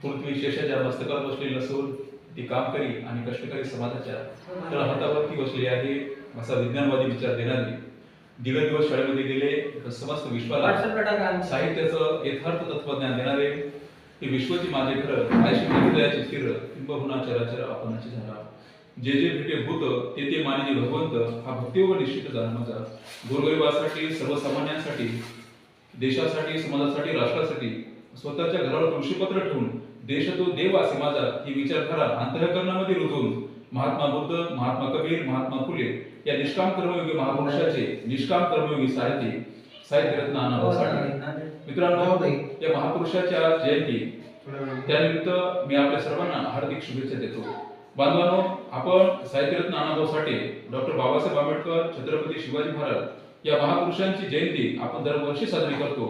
पृथ्वी शेषाच्या मस्तकावर बसलेली नसून ती कामकरी आणि कष्टकरी समाजाच्या तर हातावरती बसली आहे असा विज्ञानवादी विचार देणारी दिवस शाळेमध्ये गेले तर समस्त विश्वाला साहित्याचं यथार्थ तत्वज्ञान देणारे हे विश्वची माझे घर आयशी हृदयाचे स्थिर किंबहुना चराचर आपणाचे झाला जे जे भेटे भूत ते ते मानिनी भगवंत हा भक्तियोग निश्चित झाला माझा गोरगरिबासाठी सर्वसामान्यांसाठी देशासाठी समाजासाठी राष्ट्रासाठी स्वतःच्या घरावर तुळशीपत्र ठेवून देश तो देव असे माझा ही विचारधारा अंतःकरणामध्ये रुजवून महात्मा बुद्ध महात्मा कबीर महात्मा फुले या निष्काम कर्मयोगी महापुरुषाचे निष्काम कर्मयोगी साहित्यरत्न अण्णाभाऊ साठे मित्रांनो या महापुरुषाच्या जयंती त्यानिमित्त मी आपल्या सर्वांना हार्दिक शुभेच्छा देतो बांधवांनो आपण साहित्यरत्न अण्णाभाऊ साठे डॉक्टर बाबासाहेब आंबेडकर छत्रपती शिवाजी महाराज या महापुरुषांची जयंती आपण दरवर्षी साजरी करतो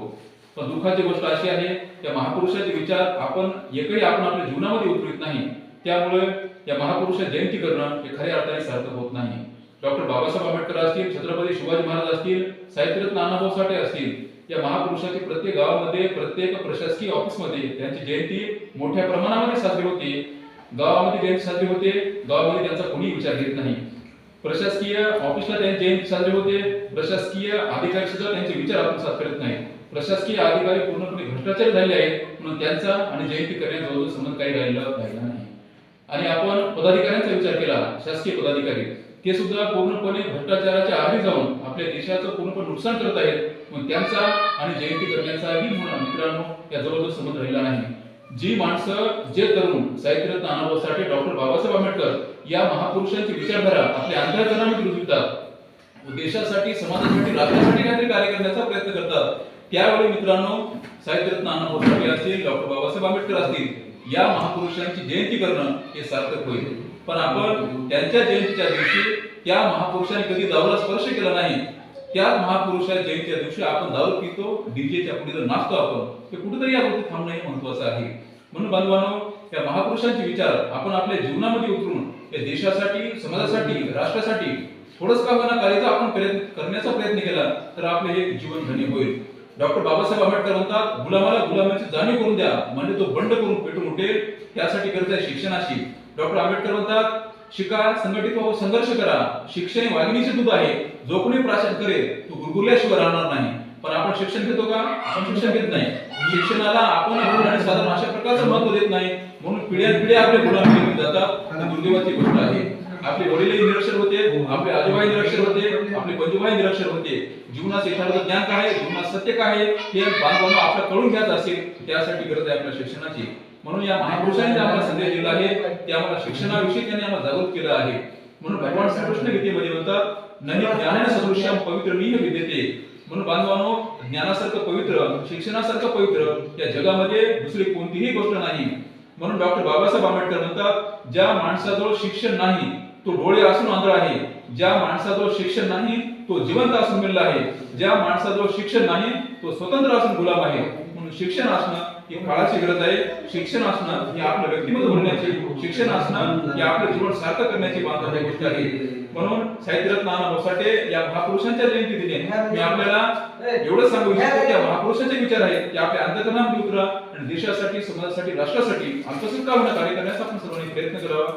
पण दुःखाची गोष्ट अशी आहे या महापुरुषाचे विचार आपण आपल्या जीवनामध्ये उतरवित नाही त्यामुळे या महापुरुषाची जयंती करणं हे खऱ्या अर्थाने सार्थक होत नाही डॉक्टर बाबासाहेब आंबेडकर असतील छत्रपती शिवाजी महाराज असतील साहित्यरत्न अण्णाभाऊ साठे असतील या महापुरुषाची प्रत्येक गावामध्ये प्रत्येक प्रशासकीय ऑफिसमध्ये त्यांची जयंती मोठ्या प्रमाणामध्ये साजरी होते गावामध्ये जयंती साजरी होते गावामध्ये त्यांचा कोणी विचार घेत नाही प्रशासकीय ऑफिसला त्यांची जयंती साजरी होते प्रशासकीय अधिकारी सुद्धा त्यांचे विचार आत्मसात करत नाही प्रशासकीय अधिकारी पूर्णपणे भ्रष्टाचारी झाले आहेत म्हणून त्यांचा आणि जयंती करण्याजवळ संबंध काही राहिला नाही आणि आपण पदाधिकाऱ्यांचा विचार केला शासकीय पदाधिकारी ते सुद्धा पूर्णपणे भ्रष्टाचाराच्या आहारी जाऊन आपल्या देशाचं पूर्णपणे नुकसान करत आहेत म्हणून त्यांचा आणि जयंती करण्याचाही मित्रांनो या जवळजवळ संबंध राहिला नाही जी माणसं जे तरुण साहित्यरत्न अण्णाभाऊ साठे डॉक्टर बाबासाहेब आंबेडकर या महापुरुषांची विचारधारा आपल्या अंतःकरणामध्ये रुजवितात देशासाठी समाजासाठी राष्ट्रासाठी काहीतरी कार्य करण्याचा प्रयत्न करतात त्यावेळी मित्रांनो साहित्यरत्न अण्णाभाऊ साठे असतील डॉक्टर बाबासाहेब आंबेडकर असतील या महापुरुषांची जयंती करणं हे सार्थक होईल पण आपण त्यांच्या जयंतीच्या दिवशी त्या महापुरुषांनी कधी दारूला स्पर्श केला नाही त्या महापुरुषाच्या जयंतीच्या दिवशी आपण दारू पितो डीजेच्या पुढे जर नाचतो आपण ते कुठेतरी या गोष्टी थांबणं हे महत्त्वाचं आहे म्हणून बांधवांनो या महापुरुषांचे विचार आपण आपल्या जीवनामध्ये उतरून या देशासाठी समाजासाठी राष्ट्रासाठी थोडंच का होईना कार्य आपण करण्याचा प्रयत्न केला तर आपले हे जीवन धन्य होईल डॉक्टर बाबासाहेब आंबेडकर म्हणतात गुलामाला गुलामाची जाणीव करून द्या म्हणजे तो बंड करून पेटून उठेल त्यासाठी गरज आहे शिक्षणाची डॉक्टर आंबेडकर म्हणतात शिका संघटित व संघर्ष करा शिक्षण वाघिणीचे दूध आहे जो कोणी प्राशन करेल तो गुरगुरल्याशिवाय राहणार नाही पण आपण शिक्षण घेतो का आपण शिक्षण घेत नाही शिक्षणाला आपण आणि साधारण अशा प्रकारचं महत्व देत नाही म्हणून पिढ्या आपले गुलाम केले जातात आणि दुर्दैवाची गोष्ट आहे आपले वडीलही निरक्षर होते आपले आजोबाई निरक्षर होते आपले पंजोबाई निरक्षर होते जीवनाचं यथार्थ ज्ञान काय आहे जीवनात सत्य काय आहे हे बांधवांना आपल्याला कळून घ्यायचं असेल त्यासाठी गरज आहे आपल्या शिक्षणाची म्हणून या महापुरुषांनी जे आम्हाला संदेश दिला आहे ते आम्हाला शिक्षणाविषयी त्यांनी आम्हाला जागृत केलं आहे म्हणून भगवान श्रीकृष्ण गीतेमध्ये म्हणतात नही ज्ञानेन सदृश्यम पवित्रमिह विद्यते म्हणून बांधवांनो ज्ञानासारखं पवित्र शिक्षणासारखं पवित्र या जगामध्ये दुसरी कोणतीही गोष्ट नाही म्हणून डॉक्टर बाबासाहेब आंबेडकर म्हणतात ज्या माणसाजवळ शिक्षण नाही तो डोळे असून आंधळा आहे ज्या माणसाजवळ शिक्षण नाही तो जिवंत असून मेला आहे ज्या माणसाजवळ शिक्षण नाही तो स्वतंत्र असून गुलाम आहे म्हणून शिक्षण असणं ही काळाची गरज आहे शिक्षण असणं ही आपलं व्यक्तिमत्व बनण्याची शिक्षण असणं ही आपलं जीवन सार्थक करण्याची महत्त्वाची गोष्ट आहे म्हणून साहित्यरत्न अण्णाभाऊ साठे या महापुरुषांच्या जयंती दिनी मी आपल्याला एवढं सांगू इच्छितो की महापुरुषांचे विचार आहेत की आपल्या अंतःकरणामध्ये उतरा आणि देशासाठी समाजासाठी राष्ट्रासाठी आमचं सुद्धा कार्य करण्याचा आपण सर्वांनी प्रयत्न करावा